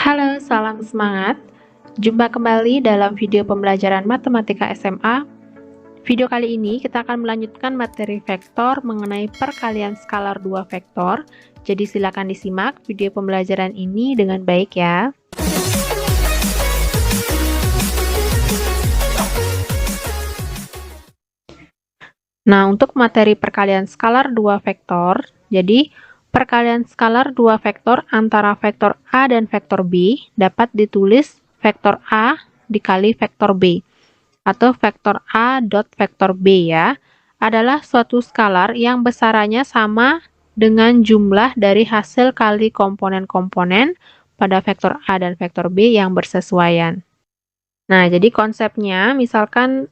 Halo, salam semangat. Jumpa kembali dalam video pembelajaran matematika SMA. Video kali ini kita akan melanjutkan materi vektor mengenai perkalian skalar 2 vektor. Jadi silakan disimak video pembelajaran ini dengan baik ya. Nah, untuk materi perkalian skalar 2 vektor, jadi perkalian skalar 2 vektor antara vektor A dan vektor B dapat ditulis vektor A dikali vektor B atau vektor A dot vektor B ya, adalah suatu skalar yang besarannya sama dengan jumlah dari hasil kali komponen-komponen pada vektor A dan vektor B yang bersesuaian. Nah, jadi konsepnya misalkan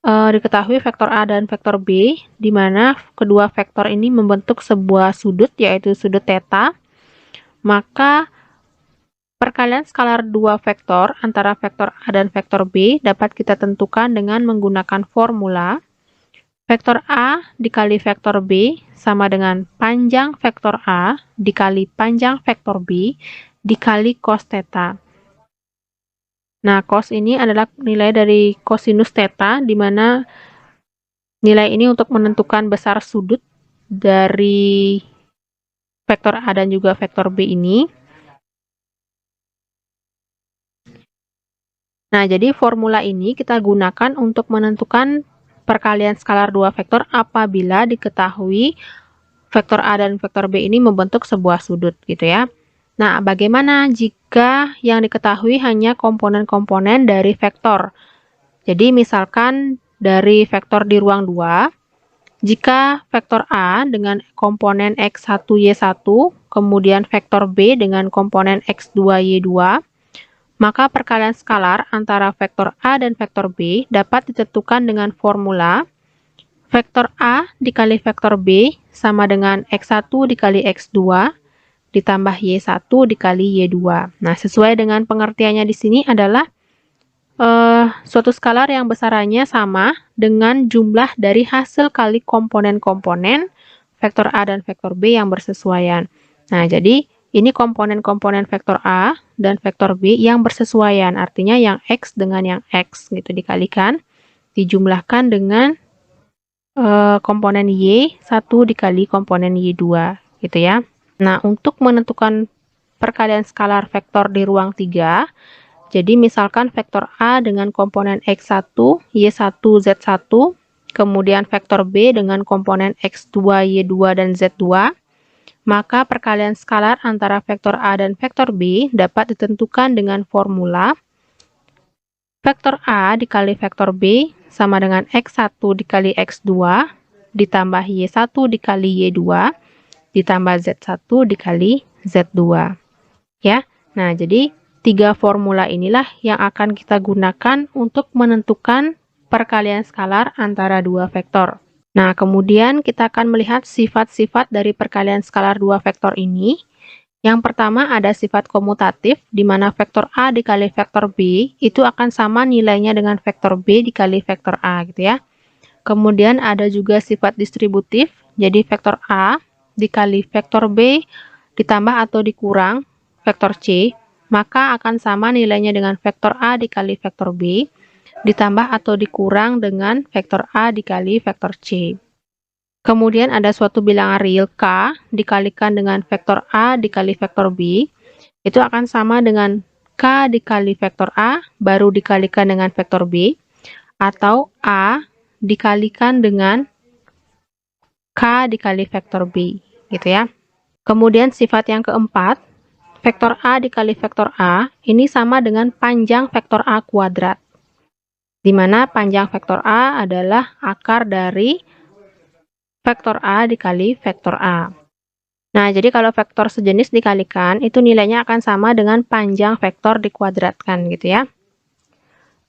diketahui vektor A dan vektor B, di mana kedua vektor ini membentuk sebuah sudut, yaitu sudut theta, maka perkalian skalar 2 vektor antara vektor A dan vektor B dapat kita tentukan dengan menggunakan formula vektor A dikali vektor B sama dengan panjang vektor A dikali panjang vektor B dikali cos theta. Nah, cos ini adalah nilai dari kosinus theta, di mana nilai ini untuk menentukan besar sudut dari vektor A dan juga vektor B ini. Nah, jadi formula ini kita gunakan untuk menentukan perkalian skalar 2 vektor apabila diketahui vektor A dan vektor B ini membentuk sebuah sudut, gitu ya. Nah, bagaimana jika yang diketahui hanya komponen-komponen dari vektor? Jadi, misalkan dari vektor di ruang 2, jika vektor A dengan komponen X1, Y1, kemudian vektor B dengan komponen X2, Y2, maka perkalian skalar antara vektor A dan vektor B dapat ditentukan dengan formula vektor A dikali vektor B sama dengan X1 dikali X2 ditambah Y1 dikali Y2. Nah, sesuai dengan pengertiannya di sini adalah suatu skalar yang besarannya sama dengan jumlah dari hasil kali komponen-komponen vektor A dan vektor B yang bersesuaian. Nah, jadi ini komponen-komponen vektor A dan vektor B yang bersesuaian, artinya yang X dengan yang X gitu dikalikan, dijumlahkan dengan komponen Y1 dikali komponen Y2 gitu ya. Nah, untuk menentukan perkalian skalar vektor di ruang 3, jadi misalkan vektor A dengan komponen X1, Y1, Z1, kemudian vektor B dengan komponen X2, Y2, dan Z2, maka perkalian skalar antara vektor A dan vektor B dapat ditentukan dengan formula vektor A dikali vektor B sama dengan X1 dikali X2 ditambah Y1 dikali Y2 ditambah Z1 dikali Z2. Ya. Nah, jadi tiga formula inilah yang akan kita gunakan untuk menentukan perkalian skalar antara dua vektor. Nah, kemudian kita akan melihat sifat-sifat dari perkalian skalar dua vektor ini. Yang pertama ada sifat komutatif, di mana vektor A dikali vektor B itu akan sama nilainya dengan vektor B dikali vektor A, gitu ya. Kemudian ada juga sifat distributif, jadi vektor A dikali vektor B ditambah atau dikurang vektor C, maka akan sama nilainya dengan vektor A dikali vektor B ditambah atau dikurang dengan vektor A dikali vektor C. Kemudian ada suatu bilangan real K dikalikan dengan vektor A dikali vektor B, itu akan sama dengan K dikali vektor A baru dikalikan dengan vektor B, atau A dikalikan dengan K dikali vektor B, gitu ya. Kemudian sifat yang keempat, vektor A dikali vektor A ini sama dengan panjang vektor A kuadrat, di mana panjang vektor A adalah akar dari vektor A dikali vektor A. Nah, jadi kalau vektor sejenis dikalikan, itu nilainya akan sama dengan panjang vektor dikuadratkan, gitu ya.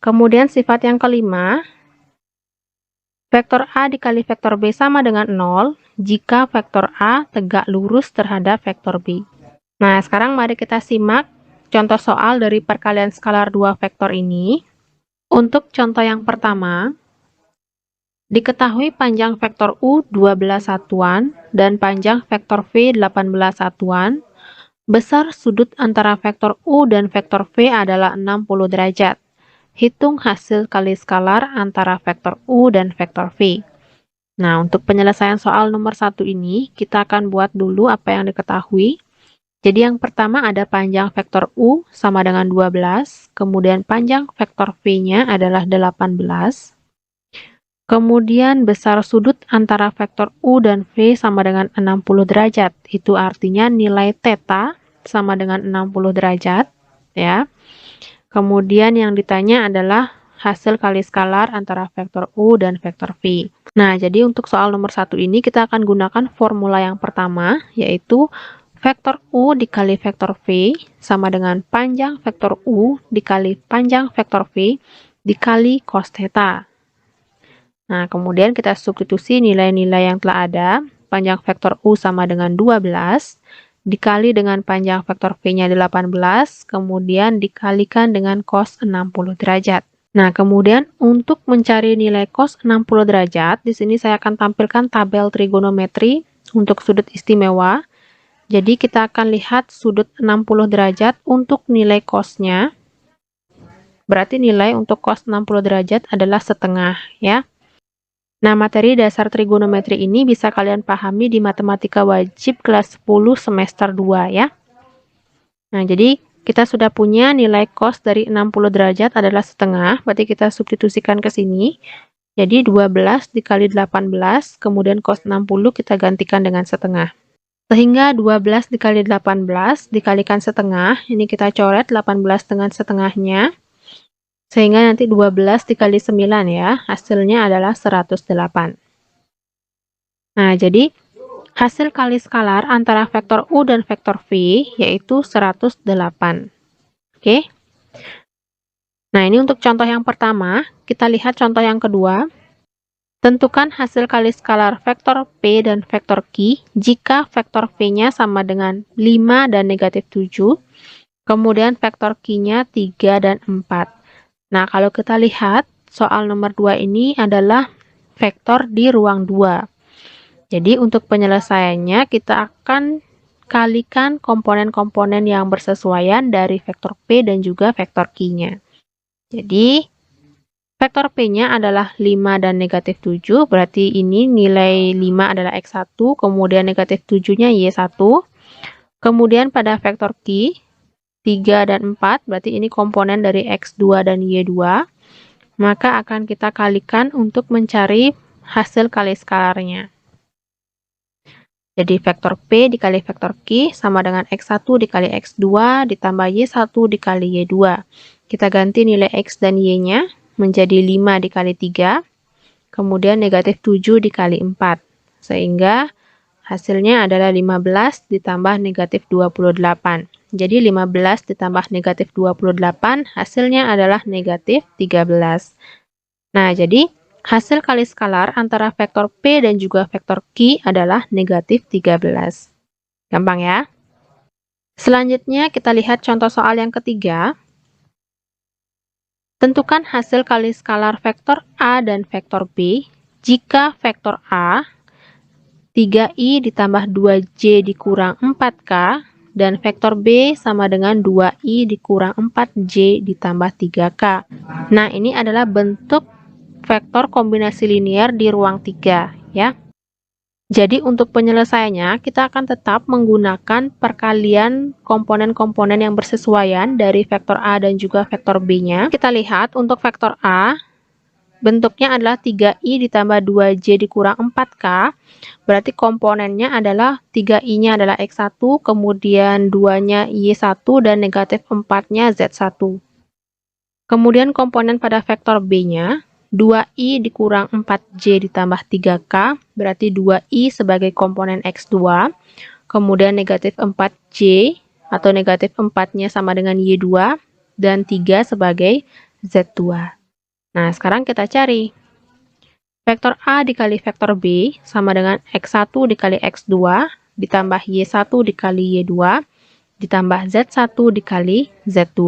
Kemudian sifat yang kelima, vektor A dikali vektor B sama dengan 0 jika vektor A tegak lurus terhadap vektor B. Nah, sekarang mari kita simak contoh soal dari perkalian skalar 2 vektor ini. Untuk contoh yang pertama, diketahui panjang vektor U 12 satuan dan panjang vektor V 18 satuan, Besar sudut antara vektor U dan vektor V adalah 60 derajat. Hitung hasil kali skalar antara vektor U dan vektor V. Nah, untuk penyelesaian soal nomor 1 ini, kita akan buat dulu apa yang diketahui. Jadi yang pertama ada panjang vektor U sama dengan 12, kemudian panjang vektor V-nya adalah 18, kemudian besar sudut antara vektor U dan V sama dengan 60 derajat. Itu artinya nilai θ sama dengan 60 derajat, ya. Kemudian yang ditanya adalah hasil kali skalar antara vektor U dan vektor V. Nah, jadi untuk soal nomor 1 ini kita akan gunakan formula yang pertama, yaitu vektor U dikali vektor V sama dengan panjang vektor U dikali panjang vektor V dikali cos θ. Nah, kemudian kita substitusi nilai-nilai yang telah ada. Panjang vektor U sama dengan 12, dikali dengan panjang vektor V-nya 18, kemudian dikalikan dengan cos 60 derajat. Nah, kemudian untuk mencari nilai cos 60 derajat, di sini saya akan tampilkan tabel trigonometri untuk sudut istimewa. Jadi kita akan lihat sudut 60 derajat untuk nilai cos-nya. Berarti nilai untuk cos 60 derajat adalah setengah, ya. Nah, materi dasar trigonometri ini bisa kalian pahami di matematika wajib kelas 10 semester 2, ya. Nah, jadi kita sudah punya nilai cos dari 60 derajat adalah setengah, berarti kita substitusikan ke sini. Jadi 12 dikali 18, kemudian cos 60 kita gantikan dengan setengah. Sehingga 12 dikali 18 dikalikan setengah, ini kita coret 18 dengan setengahnya, sehingga nanti 12 dikali 9 ya, hasilnya adalah 108. Nah, jadi hasil kali skalar antara vektor U dan vektor V yaitu 108. Oke. Nah, ini untuk contoh yang pertama, kita lihat contoh yang kedua. Tentukan hasil kali skalar vektor P dan vektor Q jika vektor V-nya sama dengan 5 dan negatif 7, kemudian vektor Q-nya 3 dan 4. Nah, kalau kita lihat, soal nomor 2 ini adalah vektor di ruang 2. Jadi, untuk penyelesaiannya, kita akan kalikan komponen-komponen yang bersesuaian dari vektor P dan juga vektor Q-nya. Jadi, vektor P-nya adalah 5 dan negatif 7, berarti ini nilai 5 adalah X1, kemudian negatif 7-nya Y1. Kemudian pada vektor Q, 3 dan 4, berarti ini komponen dari X2 dan Y2. Maka akan kita kalikan untuk mencari hasil kali skalarnya. Jadi vektor P dikali vektor Q sama dengan X1 dikali X2 ditambah Y1 dikali Y2. Kita ganti nilai X dan Y-nya menjadi 5 dikali 3, kemudian negatif 7 dikali 4, sehingga hasilnya adalah 15 ditambah negatif 28. Jadi 15 ditambah negatif 28, hasilnya adalah negatif 13. Nah, jadi hasil kali skalar antara vektor P dan juga vektor Q adalah negatif 13. Gampang ya? Selanjutnya kita lihat contoh soal yang ketiga. Tentukan hasil kali skalar vektor A dan vektor B jika vektor A 3i ditambah 2j dikurang 4k dan vektor B sama dengan 2i dikurang 4j ditambah 3k. Nah, ini adalah bentuk vektor kombinasi linear di ruang 3, ya. Jadi untuk penyelesaiannya, kita akan tetap menggunakan perkalian komponen-komponen yang bersesuaian dari vektor A dan juga vektor B-nya. Kita lihat untuk vektor A, bentuknya adalah 3i ditambah 2j dikurang 4k, berarti komponennya adalah 3i-nya adalah X1, kemudian 2-nya Y1, dan negatif 4-nya Z1. Kemudian komponen pada vektor B-nya, 2i dikurang 4j ditambah 3k, berarti 2i sebagai komponen X2, kemudian negatif 4j atau negatif 4-nya sama dengan Y2, dan 3 sebagai Z2. Nah, sekarang kita cari. Vektor A dikali vektor B sama dengan X1 dikali X2, ditambah Y1 dikali Y2, ditambah Z1 dikali Z2.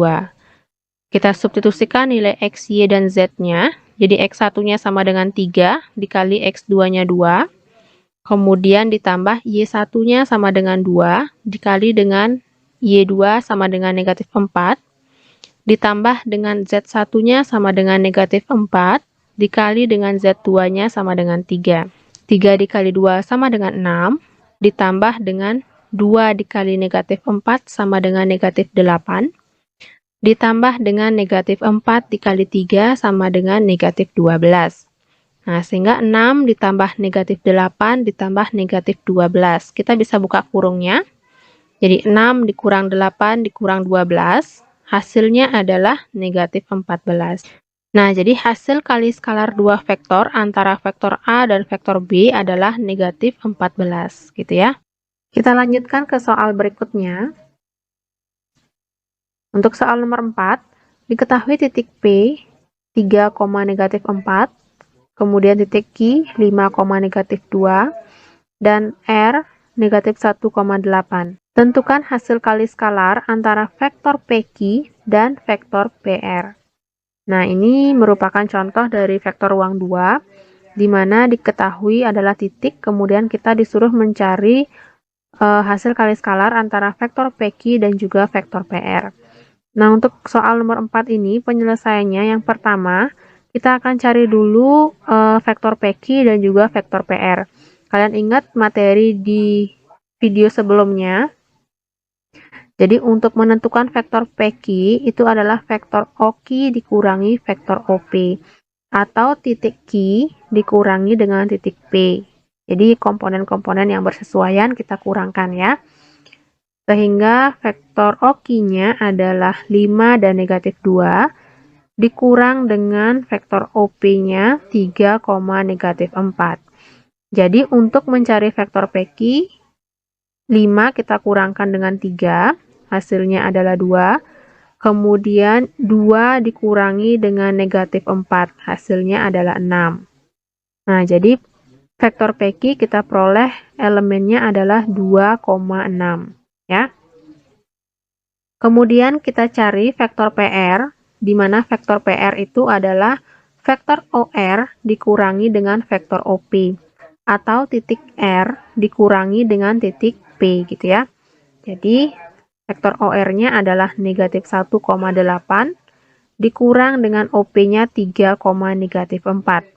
Kita substitusikan nilai X, Y, dan Z-nya. Jadi X1-nya sama dengan 3 dikali X2-nya 2. Kemudian ditambah Y1-nya sama dengan 2 dikali dengan Y2 sama dengan negatif 4, ditambah dengan Z1-nya sama dengan negatif 4, dikali dengan Z2-nya sama dengan 3. 3 dikali 2 sama dengan 6, ditambah dengan 2 dikali negatif 4 sama dengan negatif 8, ditambah dengan negatif 4 dikali 3 sama dengan negatif 12. Nah, sehingga 6 ditambah negatif 8 ditambah negatif 12. Kita bisa buka kurungnya. Jadi 6 dikurang 8 dikurang 12, hasilnya adalah negatif 14. Nah, jadi hasil kali skalar dua vektor antara vektor A dan vektor B adalah negatif 14, gitu ya. Kita lanjutkan ke soal berikutnya. Untuk soal nomor 4, diketahui titik P 3, negatif 4, kemudian titik Q 5, negatif 2, dan R negatif 1,8. Tentukan hasil kali skalar antara vektor PQ dan vektor PR. Nah, ini merupakan contoh dari vektor ruang 2, di mana diketahui adalah titik, kemudian kita disuruh mencari hasil kali skalar antara vektor PQ dan juga vektor PR. Nah, untuk soal nomor 4 ini, penyelesaiannya yang pertama, kita akan cari dulu vektor PQ dan juga vektor PR. Kalian ingat materi di video sebelumnya? Jadi, untuk menentukan vektor PQ, itu adalah vektor OQ dikurangi vektor OP, atau titik Q dikurangi dengan titik P. Jadi, komponen-komponen yang bersesuaian kita kurangkan ya. Sehingga vektor OQ-nya adalah 5 dan negatif 2, dikurang dengan vektor OP-nya 3, negatif 4. Jadi, untuk mencari vektor PQ, 5 kita kurangkan dengan 3, hasilnya adalah 2. Kemudian 2 dikurangi dengan negatif 4, hasilnya adalah 6. Nah, jadi vektor PQ kita peroleh elemennya adalah 2,6. Ya. Kemudian kita cari vektor PR, di mana vektor PR itu adalah vektor OR dikurangi dengan vektor OP, atau titik R dikurangi dengan titik P, gitu ya. Jadi, vektor OR-nya adalah negatif 1,8, dikurang dengan OP-nya 3, negatif 4.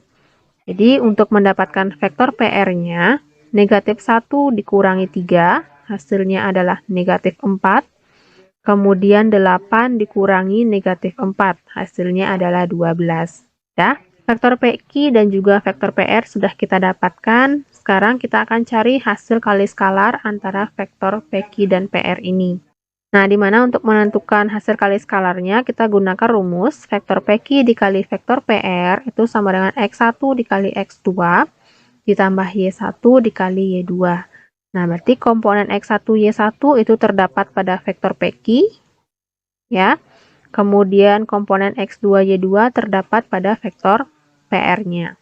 Jadi, untuk mendapatkan vektor PR-nya, negatif 1 dikurangi 3, hasilnya adalah negatif 4. Kemudian 8 dikurangi negatif 4, hasilnya adalah 12. Ya, vektor PQ dan juga vektor PR sudah kita dapatkan. Sekarang kita akan cari hasil kali skalar antara vektor PQ dan PR ini. Nah, di mana untuk menentukan hasil kali skalarnya, kita gunakan rumus vektor PQ dikali vektor PR itu sama dengan X1 dikali X2 ditambah Y1 dikali Y2. Nah, berarti komponen X1, Y1 itu terdapat pada vektor PQ, ya. Kemudian komponen X2, Y2 terdapat pada vektor PR-nya.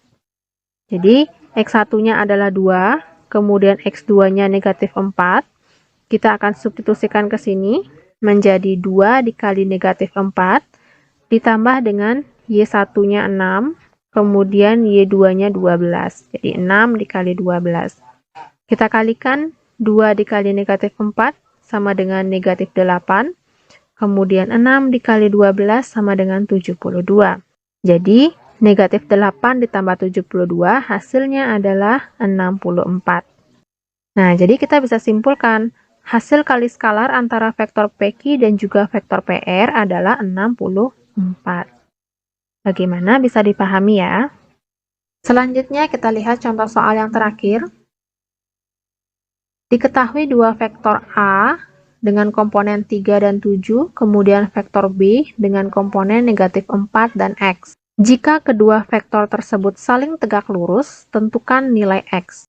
Jadi, X1-nya adalah 2, kemudian X2-nya negatif 4. Kita akan substitusikan ke sini, menjadi 2 dikali negatif 4, ditambah dengan Y1-nya 6, kemudian Y2-nya 12. Jadi, 6 dikali 12. Kita kalikan 2 dikali negatif 4 sama dengan negatif 8. Kemudian 6 dikali 12 sama dengan 72. Jadi, negatif 8 ditambah 72 hasilnya adalah 64. Nah, jadi kita bisa simpulkan hasil kali skalar antara vektor PQ dan juga vektor PR adalah 64. Bagaimana bisa dipahami ya? Selanjutnya kita lihat contoh soal yang terakhir. Diketahui dua vektor A dengan komponen 3 dan 7, kemudian vektor B dengan komponen negatif 4 dan X. Jika kedua vektor tersebut saling tegak lurus, tentukan nilai X.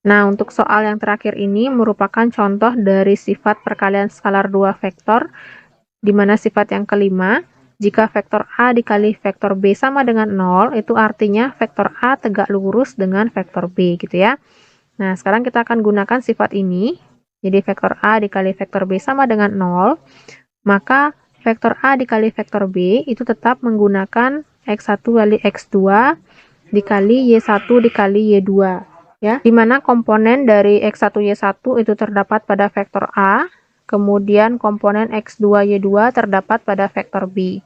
Nah, untuk soal yang terakhir ini merupakan contoh dari sifat perkalian skalar dua vektor, di mana sifat yang kelima, jika vektor A dikali vektor B sama dengan 0, itu artinya vektor A tegak lurus dengan vektor B, gitu ya. Nah, sekarang kita akan gunakan sifat ini. Jadi, vektor A dikali vektor B sama dengan 0. Maka, vektor A dikali vektor B itu tetap menggunakan X1 kali X2 dikali Y1 dikali Y2. Ya, di mana komponen dari X1, Y1 itu terdapat pada vektor A, kemudian komponen X2Y2 terdapat pada vektor B.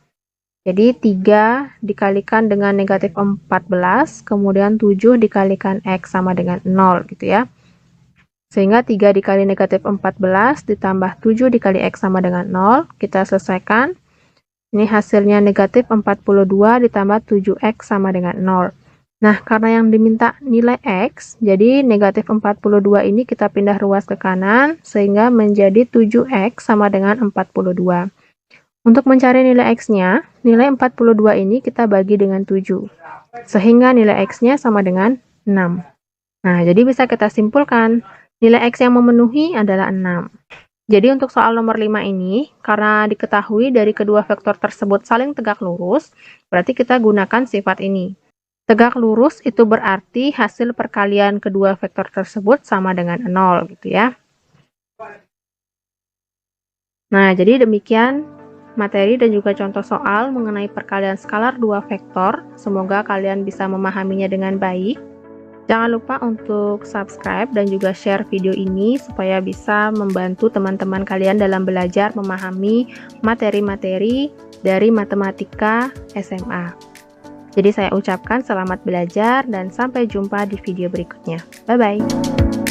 Jadi 3 dikalikan dengan negatif 14, kemudian 7 dikalikan X sama dengan 0 gitu ya. Sehingga 3 dikali negatif 14 ditambah 7 dikali X sama dengan 0, kita selesaikan. Ini hasilnya negatif 42 ditambah 7X sama dengan 0. Nah, karena yang diminta nilai X, jadi negatif 42 ini kita pindah ruas ke kanan, sehingga menjadi 7X sama dengan 42. Untuk mencari nilai X-nya, nilai 42 ini kita bagi dengan 7, sehingga nilai X-nya sama dengan 6. Nah, jadi bisa kita simpulkan, nilai X yang memenuhi adalah 6. Jadi untuk soal nomor 5 ini, karena diketahui dari kedua vektor tersebut saling tegak lurus, berarti kita gunakan sifat ini. Tegak lurus itu berarti hasil perkalian kedua vektor tersebut sama dengan 0 gitu ya. Nah, jadi demikian materi dan juga contoh soal mengenai perkalian skalar dua vektor. Semoga kalian bisa memahaminya dengan baik. Jangan lupa untuk subscribe dan juga share video ini supaya bisa membantu teman-teman kalian dalam belajar memahami materi-materi dari matematika SMA. Jadi saya ucapkan selamat belajar dan sampai jumpa di video berikutnya. Bye-bye.